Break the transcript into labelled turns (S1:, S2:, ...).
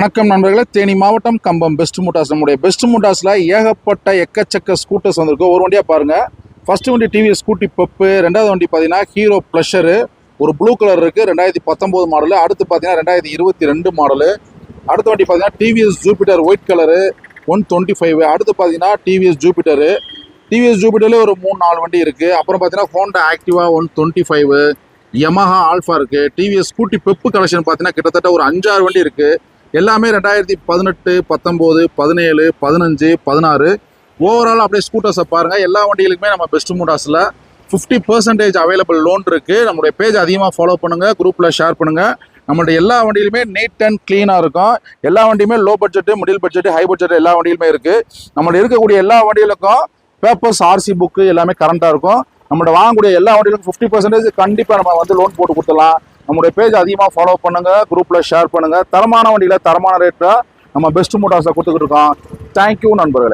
S1: வணக்கம் நண்பர்களே, தேனி மாவட்டம் கம்பம் பெஸ்ட் மோட்டார்ஸ். நம்முடைய பெஸ்ட் மோட்டார்ஸில் ஏகப்பட்ட எக்கச்சக்க ஸ்கூட்டர்ஸ் வந்திருக்கு. ஒரு வண்டியாக பாருங்கள். ஃபர்ஸ்ட் வண்டி டிவிஎஸ் ஸ்கூட்டி பெப்பு, ரெண்டாவது வண்டி பார்த்தீங்கன்னா ஹீரோ ப்ளஷரு, ஒரு ப்ளூ கலர் இருக்குது, 2019 மாடலு. அடுத்து பார்த்தீங்கன்னா 2022 மாடலு. அடுத்த வண்டி பார்த்தீங்கன்னா டிவிஎஸ் ஜூபிட்டர் ஒயிட் கலரு 125. அடுத்து பார்த்தீங்கன்னா டிவிஎஸ் ஜூபிட்டரு. டிவிஎஸ் ஜூபிட்டர்லேயே ஒரு 3-4 வண்டி இருக்குது. அப்புறம் பார்த்தீங்கன்னா ஹோண்டா ஆக்டிவா 125, யமஹா ஆல்ஃபா இருக்குது. டிவிஎஸ் ஸ்கூட்டி பெப்பு கலெக்ஷன் பார்த்தீங்கன்னா கிட்டத்தட்ட ஒரு 5-6 வண்டி இருக்குது. எல்லாமே 2018, 19, 17, 15, 16. ஓவரால் அப்படியே ஸ்கூட்டர்ஸை பாருங்கள். எல்லா வண்டிகளுக்குமே நம்ம பெஸ்ட் மோட்டார்ஸில் 50% அவைலபிள் லோன் இருக்குது. நம்மளுடைய பேஜ் அதிகமாக ஃபாலோ பண்ணுங்கள், குரூப்பில் ஷேர் பண்ணுங்கள். நம்மளுடைய எல்லா வண்டியிலுமே நீட் அண்ட் க்ளீனாக இருக்கும். எல்லா வண்டியுமே low budget, middle budget, high budget எல்லா வண்டியிலுமே இருக்குது. நம்மளுடைய இருக்கக்கூடிய எல்லா வண்டிகளுக்கும் பேப்பர்ஸ், ஆர்சி புக்கு எல்லாமே கரண்ட்டாக இருக்கும். நம்மளோட வாங்கக்கூடிய எல்லா வண்டிகளுக்கும் 50% கண்டிப்பாக நம்ம வந்து லோன் போட்டு கொடுத்துடலாம். நம்மளுடைய பேஜ் அதிகமாக ஃபாலோ பண்ணுங்கள், குரூப்பில் ஷேர் பண்ணுங்கள். தரமான வண்டியில் தரமான ரேட்டில் நம்ம பெஸ்ட் மோட்டார்ஸை கொடுத்துக்கிட்டு இருக்கோம். தேங்க்யூ நண்பர்களே.